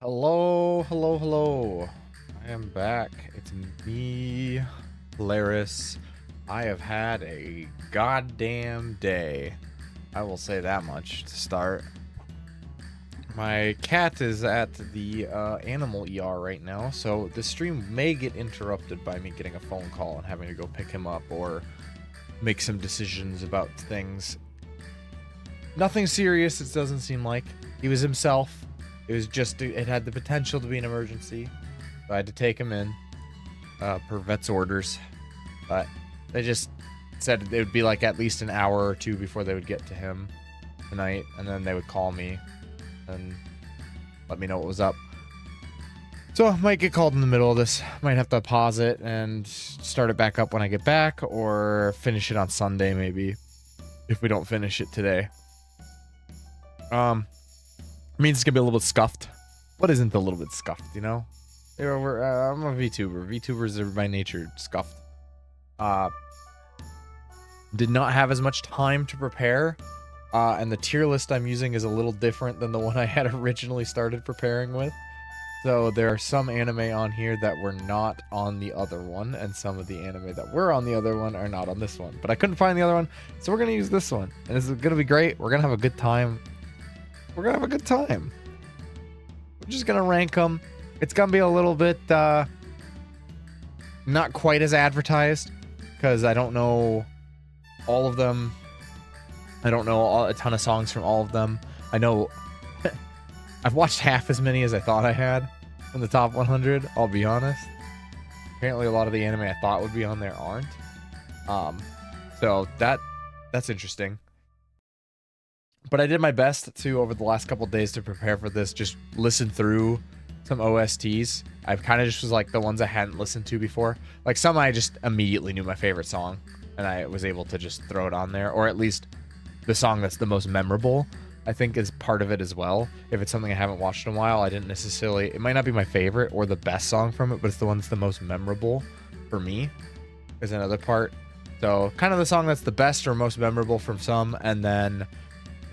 Hello, hello, hello. I am back. It's me, Polaris. I have had a goddamn day. I will say that much to start. My cat is at the animal ER right now, so the stream may get interrupted by me getting a phone call and having to go pick him up or make some decisions about things. Nothing serious, it doesn't seem like. He was himself. It had the potential to be an emergency. So I had to take him in, per vet's orders. But they just said it would be like at least an hour or two before they would get to him tonight. And then they would call me and let me know what was up. So I might get called in the middle of this. Might have to pause it and start it back up when I get back, or finish it on Sunday maybe, if we don't finish it today. Means it's gonna be a little bit scuffed. What isn't a little bit scuffed, you know? I'm a VTuber. VTubers are by nature scuffed. Did not have as much time to prepare. And the tier list I'm using is a little different than the one I had originally started preparing with. So there are some anime on here that were not on the other one, and some of the anime that were on the other one are not on this one. But I couldn't find the other one, so we're gonna use this one. And it's gonna be great. We're gonna have a good time. We're gonna have a good time. We're just gonna rank them. It's gonna be a little bit not quite as advertised, because I don't know all of them. I don't know a ton of songs from all of them. I know I've watched half as many as I thought I had in the top 100, I'll be honest. Apparently a lot of the anime I thought would be on there aren't. So that's interesting. But I did my best to, over the last couple days to prepare for this, just listen through some OSTs. I kind of just was like the ones I hadn't listened to before. Like some I just immediately knew my favorite song, and I was able to just throw it on there. Or at least the song that's the most memorable, I think, is part of it as well. If it's something I haven't watched in a while, I didn't necessarily... It might not be my favorite or the best song from it, but it's the one that's the most memorable for me is another part. So kind of the song that's the best or most memorable from some, and then...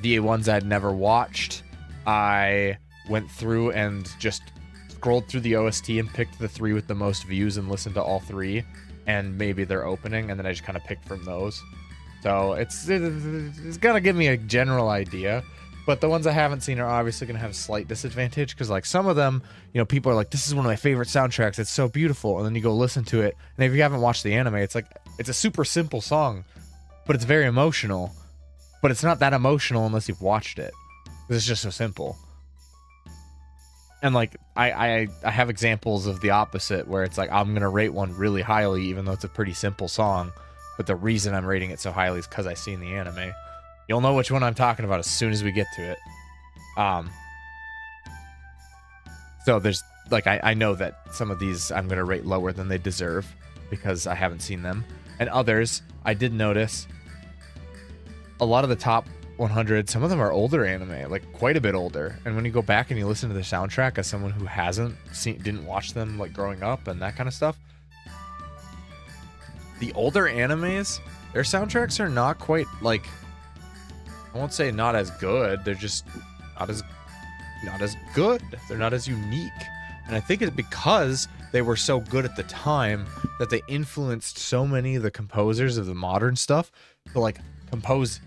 the ones I'd never watched, I went through and just scrolled through the OST and picked the 3 with the most views and listened to all 3 and maybe their opening, and then I just kind of picked from those. So it's gonna give me a general idea, but the ones I haven't seen are obviously gonna have a slight disadvantage, because like some of them, you know, people are like, this is one of my favorite soundtracks, it's so beautiful, and then you go listen to it, and if you haven't watched the anime, it's like, it's a super simple song, but it's very emotional. But it's not that emotional unless you've watched it. It's just so simple. And like I have examples of the opposite, where it's like I'm gonna rate one really highly even though it's a pretty simple song, but the reason I'm rating it so highly is because I've seen the anime. You'll know which one I'm talking about as soon as we get to it. So there's like I know that some of these I'm gonna rate lower than they deserve because I haven't seen them, and others I did notice. A lot of the top 100, some of them are older anime, like quite a bit older. And when you go back and you listen to the soundtrack as someone who didn't watch them like growing up and that kind of stuff, the older animes, their soundtracks are not quite like, I won't say not as good. They're just not as good. They're not as unique. And I think it's because they were so good at the time that they influenced so many of the composers of the modern stuff to like compose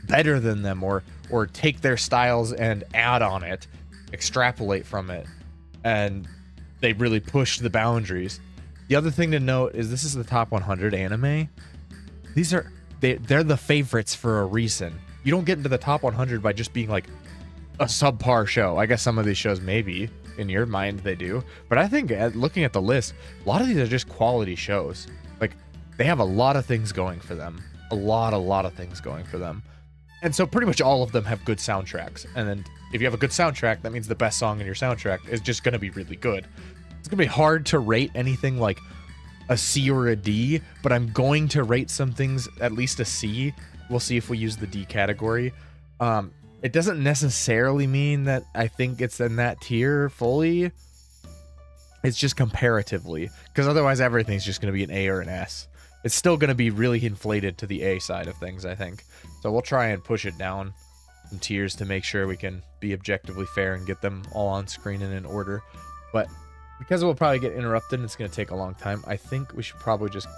better than them, or take their styles and add on it, extrapolate from it, and they really pushed the boundaries. The other thing to note is this is the top 100 anime. These are they're the favorites for a reason. You don't get into the top 100 by just being like a subpar show. I guess some of these shows maybe in your mind they do, but I think looking at the list, a lot of these are just quality shows. Like they have a lot of things going for them. A lot of things going for them. And so pretty much all of them have good soundtracks. And then if you have a good soundtrack, that means the best song in your soundtrack is just going to be really good. It's going to be hard to rate anything like a C or a D, but I'm going to rate some things at least a C. We'll see if we use the D category. It doesn't necessarily mean that I think it's in that tier fully. It's just comparatively, because otherwise everything's just going to be an A or an S. It's still going to be really inflated to the A side of things, I think. So we'll try and push it down some tiers to make sure we can be objectively fair and get them all on screen and in order. But because we'll probably get interrupted and it's going to take a long time, I think we should probably just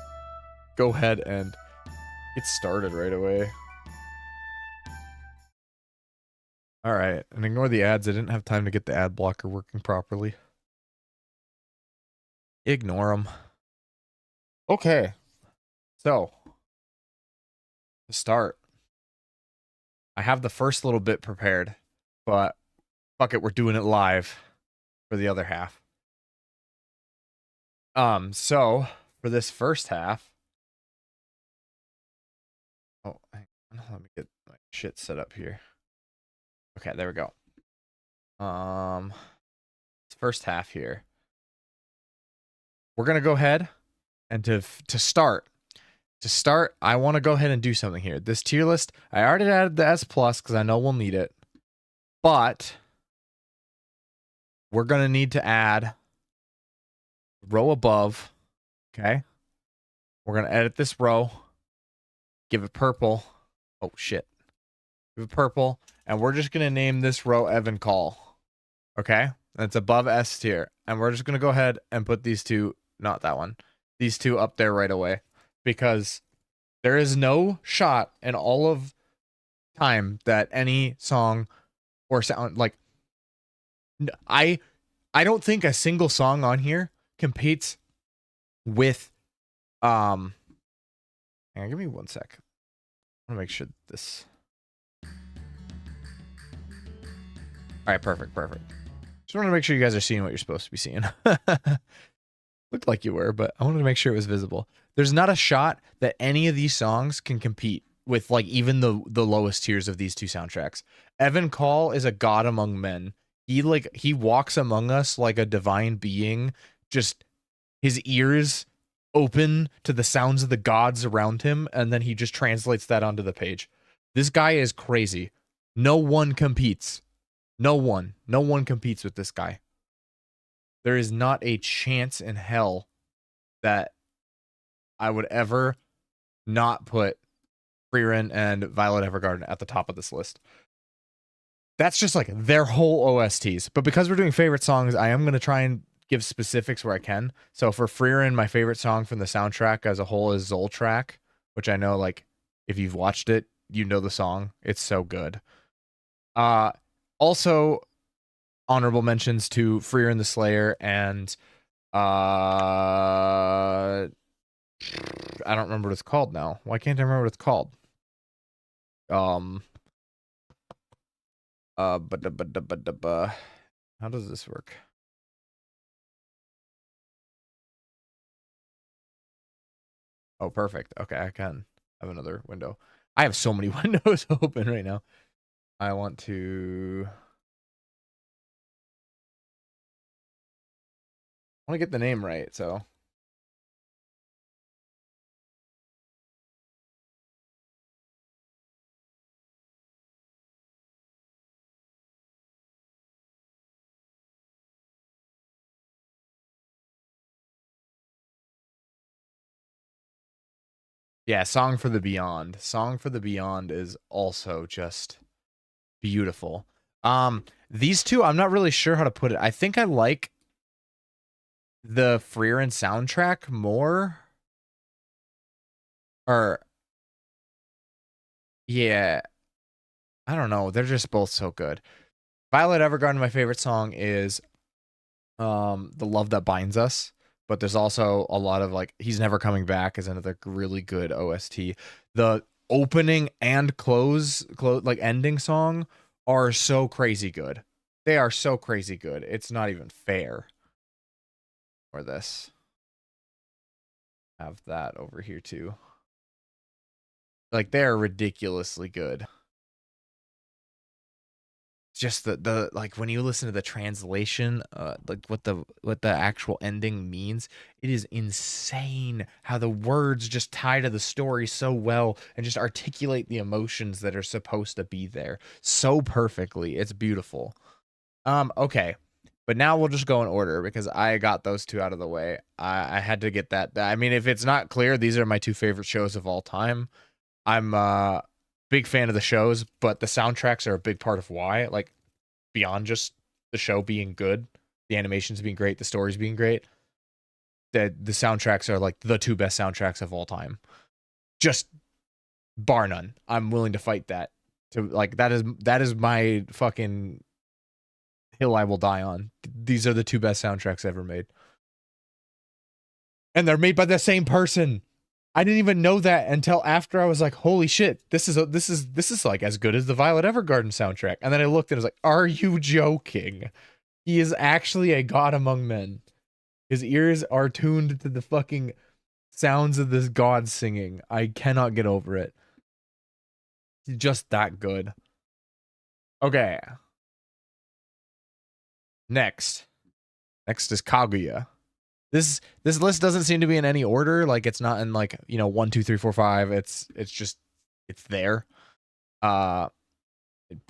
go ahead and get started right away. All right, and ignore the ads. I didn't have time to get the ad blocker working properly. Ignore them. Okay, so to start, I have the first little bit prepared, but fuck it, we're doing it live for the other half. So for this first half, oh, hang on, let me get my shit set up here. Okay, there we go. This first half here, we're gonna go ahead and to start, I want to go ahead and do something here. This tier list, I already added the S plus because I know we'll need it, but we're gonna need to add row above. Okay, we're gonna edit this row, give it purple. Oh shit, give it purple, and we're just gonna name this row Evan Call. Okay, that's above S tier, and we're just gonna go ahead and put these two, not that one, these two up there right away, because there is no shot in all of time that any song or sound, like, I don't think a single song on here competes with hang on, give me 1 sec. I want to make sure this. All right, perfect. Just want to make sure you guys are seeing what you're supposed to be seeing. Looked like you were, but I wanted to make sure it was visible. There's not a shot that any of these songs can compete with, like, even the lowest tiers of these two soundtracks. Evan Call is a god among men. He walks among us like a divine being, just his ears open to the sounds of the gods around him, and then he just translates that onto the page. This guy is crazy. No one competes. No one competes with this guy. There is not a chance in hell that I would ever not put Frieren and Violet Evergarden at the top of this list. That's just like their whole OSTs. But because we're doing favorite songs, I am going to try and give specifics where I can. So for Frieren, my favorite song from the soundtrack as a whole is Zoltrack, which I know, like, if you've watched it, you know the song. It's so good. Also, honorable mentions to Frieren the Slayer and I don't remember what it's called now. Why can't I remember what it's called? How does this work? Oh, perfect. Okay, I can have another window. I have so many windows open right now. I want to get the name right, so. Yeah, Song for the Beyond. Song for the Beyond is also just beautiful. These two, I'm not really sure how to put it. I think I like the Frieren soundtrack more. Or yeah, I don't know. They're just both so good. Violet Evergarden, my favorite song is The Love That Binds Us. But there's also a lot of, like, He's Never Coming Back is another really good OST. The opening and close like ending song are so crazy good. They are so crazy good. It's not even fair. Or this. Have that over here too. Like, they're ridiculously good. Just the like, when you listen to the translation, like what the actual ending means, it is insane how the words just tie to the story so well and just articulate the emotions that are supposed to be there so perfectly. It's beautiful. Okay, but now we'll just go in order because I got those two out of the way. I had to get that. I mean, if it's not clear, these are my two favorite shows of all time. I'm big fan of the shows, but the soundtracks are a big part of why. Like beyond just the show being good, the animations being great, the stories being great, that the soundtracks are like the two best soundtracks of all time. Just bar none. I'm willing to fight that. To like that is my fucking hill I will die on. These are the two best soundtracks ever made. And they're made by the same person. I didn't even know that until after I was like, holy shit, this is like as good as the Violet Evergarden soundtrack. And then I looked and I was like, are you joking? He is actually a god among men. His ears are tuned to the fucking sounds of this god singing. I cannot get over it. He's just that good. Okay. Next is Kaguya. This list doesn't seem to be in any order. Like it's not in like, you know, 1, 2, 3, 4, 5. It's just it's there. It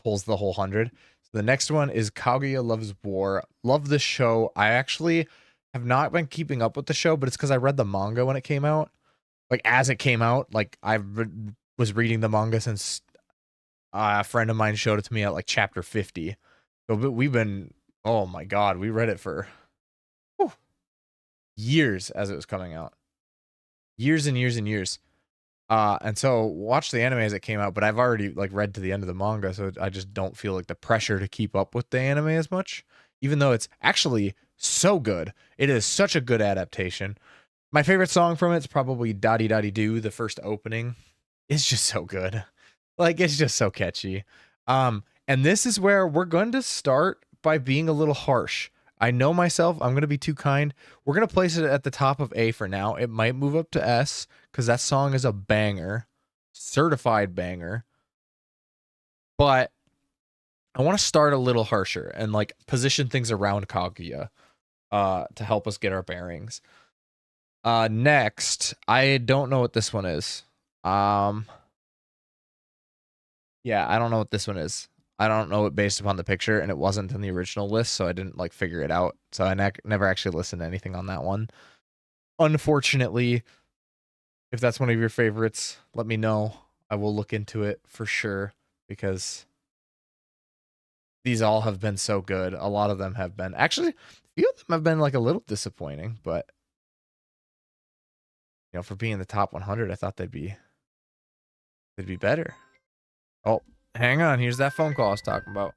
pulls the whole 100. So the next one is Kaguya Loves War. Love the show. I actually have not been keeping up with the show, but it's because I read the manga when it came out. Like as it came out, like was reading the manga since a friend of mine showed it to me at like chapter 50. So we've been, oh my god, we read it for years as it was coming out. Years and years and years. And so watched the anime as it came out, but I've already like read to the end of the manga, so I just don't feel like the pressure to keep up with the anime as much, even though it's actually so good. It is such a good adaptation. My favorite song from it's probably Dotty Dotty Doo, the first opening. It's just so good. Like it's just so catchy. And this is where we're going to start by being a little harsh. I know myself, I'm going to be too kind. We're going to place it at the top of A for now. It might move up to S because that song is a banger. Certified banger. But I want to start a little harsher and like position things around Kaguya to help us get our bearings. Next, I don't know what this one is. Yeah, I don't know what this one is. I don't know it based upon the picture, and it wasn't in the original list, so I didn't like figure it out. So I never actually listened to anything on that one. Unfortunately, if that's one of your favorites, let me know. I will look into it for sure because these all have been so good. A lot of them have been. Actually, a few of them have been like a little disappointing, but you know, for being the top 100, I thought they'd be better. Oh, hang on. Here's that phone call I was talking about.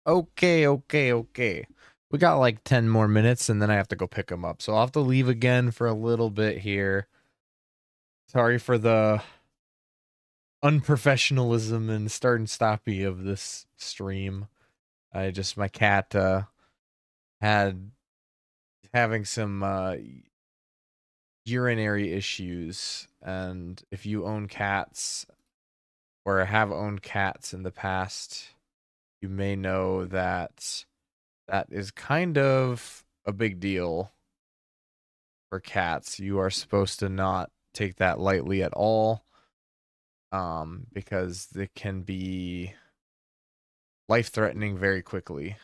Okay. We got like 10 more minutes and then I have to go pick him up. So I'll have to leave again for a little bit here. Sorry for the unprofessionalism and start and stoppy of this stream. My cat had having some urinary issues, and if you own cats or have owned cats in the past, you may know that that is kind of a big deal for cats. You are supposed to not take that lightly at all, because it can be life-threatening very quickly.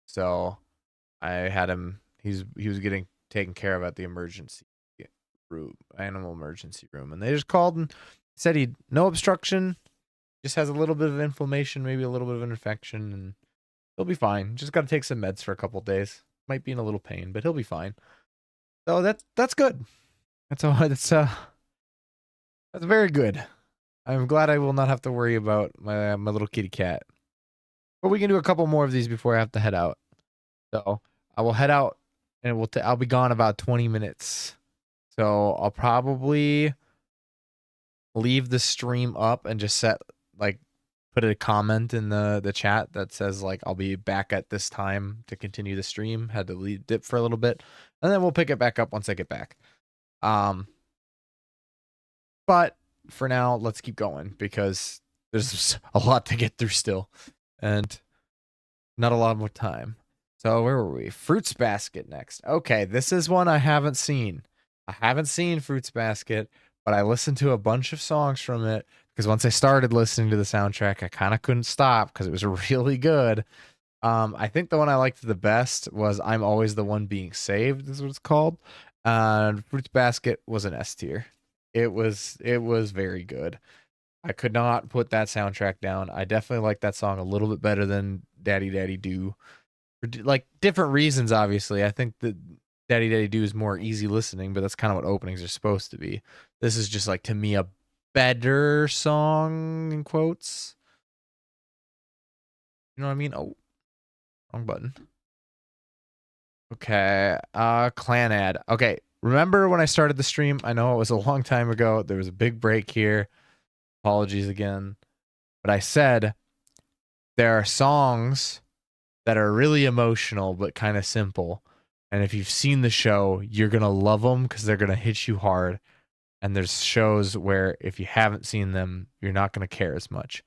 So I had him. He was getting taken care of at the emergency room, animal emergency room, and they just called and said he no obstruction, just has a little bit of inflammation, maybe a little bit of an infection, and he'll be fine. Just got to take some meds for a couple days. Might be in a little pain, but he'll be fine. So that's good. That's very good. I'm glad I will not have to worry about my little kitty cat. But we can do a couple more of these before I have to head out. So I will head out, and I'll be gone about 20 minutes. So I'll probably leave the stream up and just put a comment in the chat that says like I'll be back at this time to continue the stream. Had to dip for a little bit, and then we'll pick it back up once I get back. But for now, let's keep going because there's a lot to get through still, and not a lot more time. So where were we? Fruits Basket next. Okay, this is one I haven't seen. I haven't seen Fruits Basket, but I listened to a bunch of songs from it because once I started listening to the soundtrack, I kind of couldn't stop because it was really good. I think the one I liked the best was "I'm Always the One Being Saved" is what it's called. Fruits Basket was an S tier. It was very good. I could not put that soundtrack down. I definitely like that song a little bit better than Daddy Daddy Do. For like different reasons, obviously. I think that Daddy Daddy Do is more easy listening, but that's kind of what openings are supposed to be. This is just like to me a better song in quotes. You know what I mean? Oh, wrong button. Okay, Clanad. Okay, remember when I started the stream? I know it was a long time ago. There was a big break here. Apologies again. But I said there are songs that are really emotional but kind of simple. And if you've seen the show, you're going to love them because they're going to hit you hard. And there's shows where if you haven't seen them, you're not going to care as much.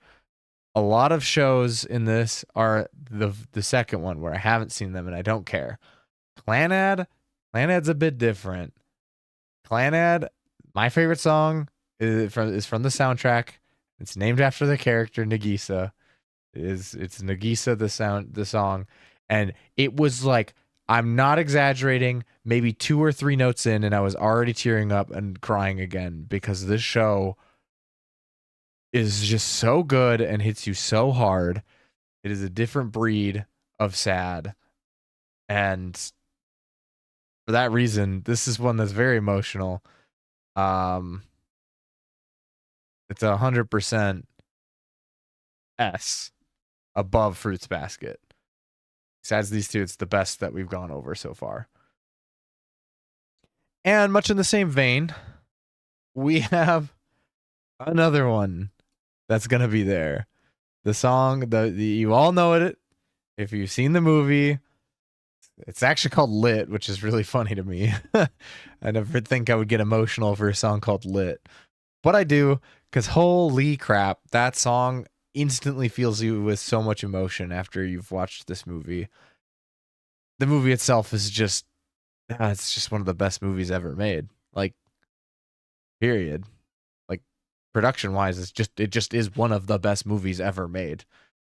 A lot of shows in this are the second one where I haven't seen them and I don't care. Clanad's a bit different. Clanad, my favorite song is from the soundtrack. It's named after the character Nagisa. It's Nagisa the song, and it was like, I'm not exaggerating, maybe 2 or 3 notes in and I was already tearing up and crying again because this show is just so good and hits you so hard. It is a different breed of sad, and for that reason, this is one that's very emotional. It's 100% S above Fruits Basket. Besides these two, it's the best that we've gone over so far. And much in the same vein, we have another one that's gonna be there. The song, you all know it if you've seen the movie. It's actually called Lit, which is really funny to me. I never think I would get emotional for a song called Lit, but I do, because holy crap, that song instantly fills you with so much emotion after you've watched this movie. The movie itself is just, it's just one of the best movies ever made. Like, period. Like, production wise, it just is one of the best movies ever made.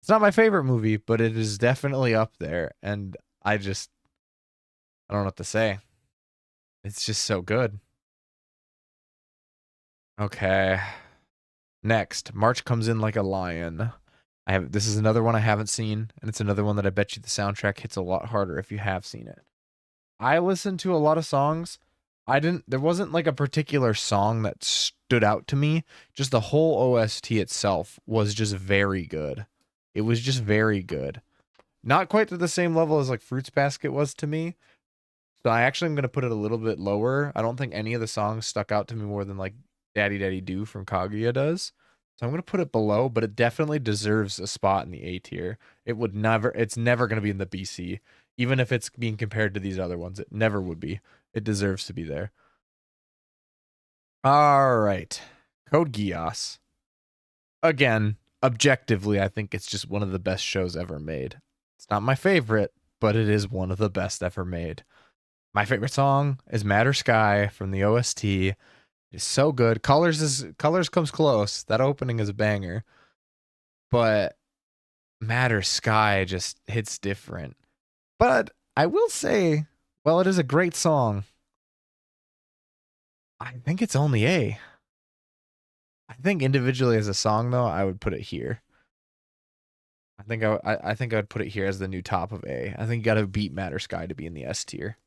It's not my favorite movie, but it is definitely up there, and I don't know what to say. It's just so good. Okay. Next, March Comes In Like a Lion. This is another one I haven't seen, and it's another one that I bet you the soundtrack hits a lot harder if you have seen it. I listened to a lot of songs. There wasn't like a particular song that stood out to me. Just the whole OST itself was just very good. It was just very good. Not quite to the same level as like Fruits Basket was to me. So I actually am going to put it a little bit lower. I don't think any of the songs stuck out to me more than like Daddy Daddy Do from Kaguya does. So I'm going to put it below, but it definitely deserves a spot in the A tier. It's never going to be in the BC. Even if it's being compared to these other ones, it never would be. It deserves to be there. All right. Code Geass. Again, objectively, I think it's just one of the best shows ever made. It's not my favorite, but it is one of the best ever made. My favorite song is Matter Sky from the OST. It's so good. Colors comes close. That opening is a banger. But Matter Sky just hits different. But I will say, well, it is a great song. I think it's only A. I think individually as a song though, I would put it here. I think I would put it here as the new top of A. I think you got to beat Matter Sky to be in the S tier.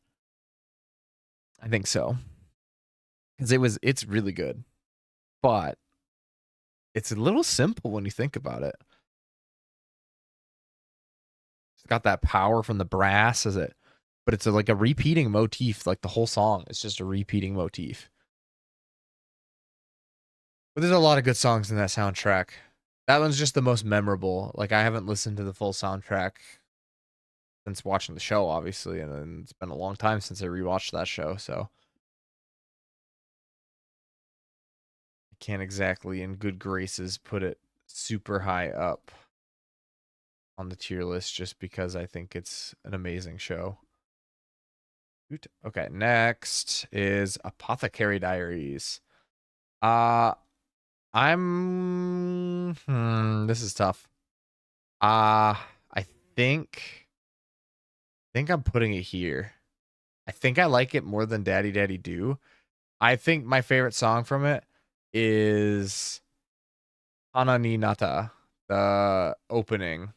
I think so. Because it's really good. But it's a little simple when you think about it. It's got that power from the brass but it's like a repeating motif. Like the whole song is just a repeating motif. But there's a lot of good songs in that soundtrack. That one's just the most memorable. Like I haven't listened to the full soundtrack since watching the show, obviously, and then it's been a long time since I rewatched that show, so I can't exactly in good graces put it super high up on the tier list just because I think it's an amazing show. Okay, next is Apothecary Diaries. This is tough. I think I'm putting it here. I think I like it more than Daddy Daddy Do. I think my favorite song from it is Hana ni Nata, the opening.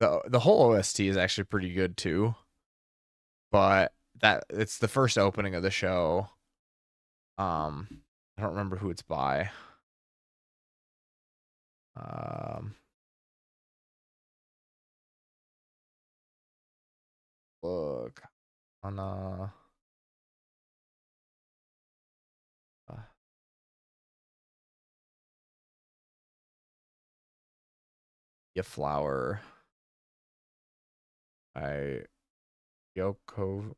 The whole OST is actually pretty good too. But it's the first opening of the show. I don't remember who it's by. Look on Ya Flower. Yoku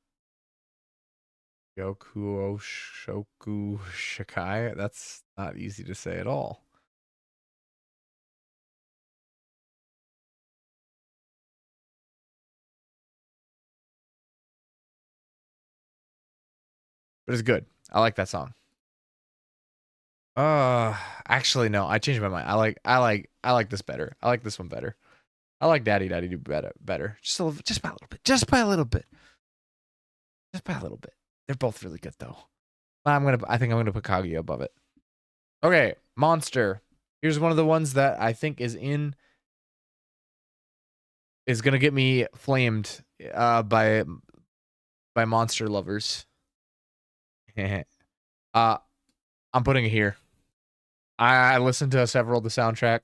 Oshoku Shikai. That's not easy to say at all. But it's good. I like that song. Actually no, I changed my mind. I like this better. I like this one better. I like Daddy Daddy Do better. Just by a little bit. Just by a little bit. Just by a little bit. They're both really good though. But I think I'm gonna put Kaguya above it. Okay, Monster. Here's one of the ones that I think is gonna get me flamed by monster lovers. I'm putting it here. I listened to several of the soundtrack.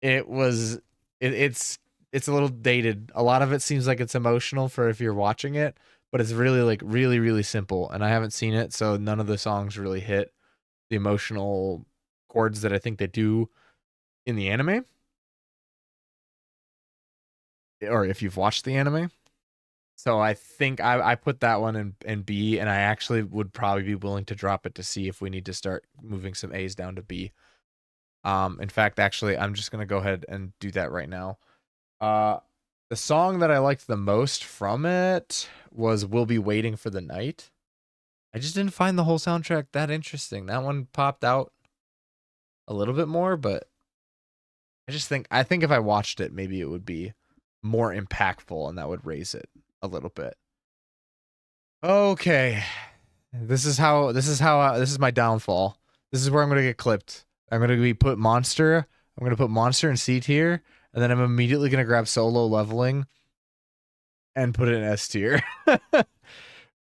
It's a little dated. A lot of it seems like it's emotional for if you're watching it, but it's really like really simple. And I haven't seen it, so none of the songs really hit the emotional chords that I think they do in the anime. Or if you've watched the anime. So I think I put that one in B, and I actually would probably be willing to drop it to C if we need to start moving some A's down to B. In fact, actually, I'm just gonna go ahead and do that right now. The song that I liked the most from it was "We'll Be Waiting for the Night." I just didn't find the whole soundtrack that interesting. That one popped out a little bit more, but I think if I watched it, maybe it would be more impactful, and that would raise it a little bit. Okay, this is my downfall. This is where I'm gonna get clipped. I'm gonna put Monster. I'm gonna put Monster in C tier, and then I'm immediately gonna grab Solo Leveling and put it in S tier.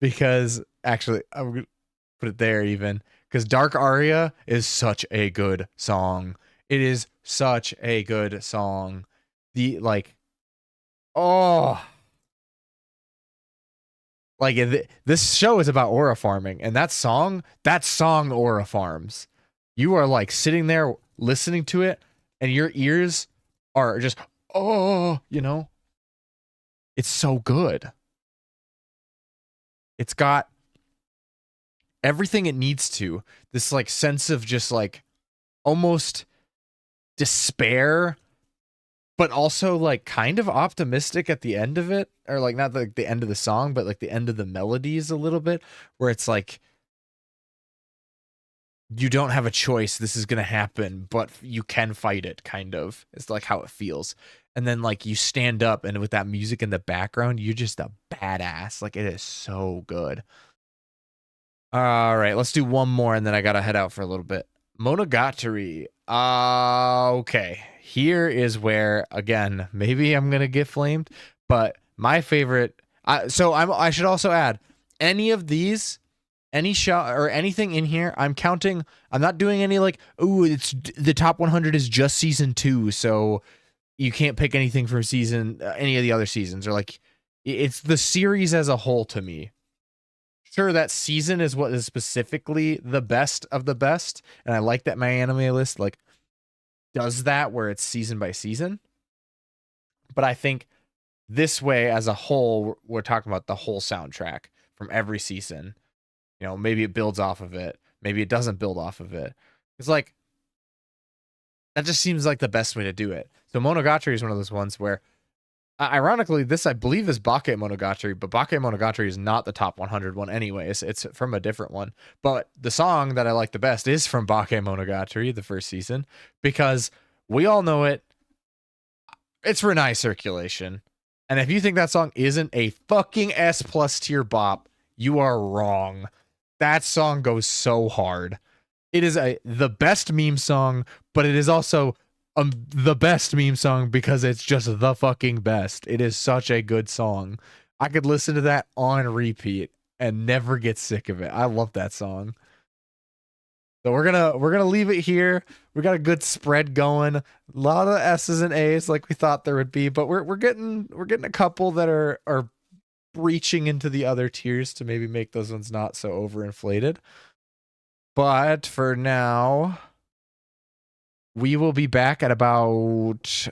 Because actually, I'm gonna put it there even because Dark Aria is such a good song. It is such a good song. The like, oh, like this show is about aura farming, and that song aura farms. You are like sitting there listening to it, and your ears are just, oh, you know, it's so good. It's got everything it needs to. This like sense of just like almost despair, but also like kind of optimistic at the end of it, or like not the end of the song, but like the end of the melodies a little bit, where it's like you don't have a choice, this is gonna happen, but you can fight it, kind of. It's like how it feels. And then like you stand up, and with that music in the background, you're just a badass. Like, it is so good. All right, let's do one more, and then I gotta head out for a little bit. Monogatari. Okay, here is where, again, maybe I'm gonna get flamed, but my favorite. I should also add, any of these, any shot or anything in here, I'm counting. I'm not doing any like, ooh, it's the top 100 is just season 2, so you can't pick anything from season any of the other seasons, or like, it's the series as a whole to me. Sure, that season is what is specifically the best of the best, and I like that my anime list like does that, where it's season by season. But I think this way as a whole, we're talking about the whole soundtrack from every season. You know, maybe it builds off of it, maybe it doesn't build off of it. It's like, that just seems like the best way to do it. So Monogatari is one of those ones where, ironically, this I believe is Bake Monogatari, but Bake Monogatari is not the top 100 one anyways. It's from a different one. But the song that I like the best is from Bake Monogatari, the first season, because we all know it. It's Renai Circulation. And if you think that song isn't a fucking S+ tier bop, you are wrong. That song goes so hard. It is the best meme song, but it is also the best meme song because it's just the fucking best. It is such a good song. I could listen to that on repeat and never get sick of it. I love that song. So we're gonna leave it here. We got a good spread going. A lot of S's and A's like we thought there would be, but we're getting a couple that are reaching into the other tiers to maybe make those ones not so overinflated. But for now, we will be back at about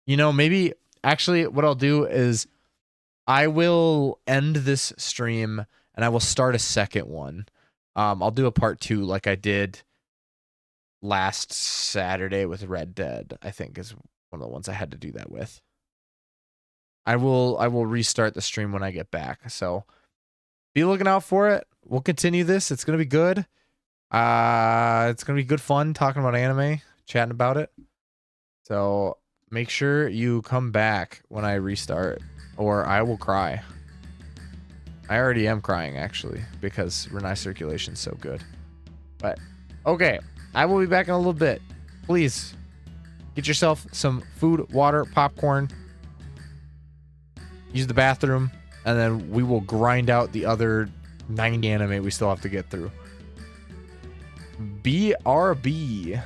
maybe actually what I'll do is I will end this stream and I will start a second one. I'll do a part 2 like I did last Saturday with Red Dead, I think is one of the ones I had to do that with. I will restart the stream when I get back. So be looking out for it. We'll continue this. It's going to be good. It's going to be good fun talking about anime, chatting about it. So make sure you come back when I restart, or I will cry. I already am crying, actually, because Renai Circulation is so good. But, okay. I will be back in a little bit. Please, get yourself some food, water, popcorn. Use the bathroom. And then we will grind out the other 90 anime we still have to get through. BRB.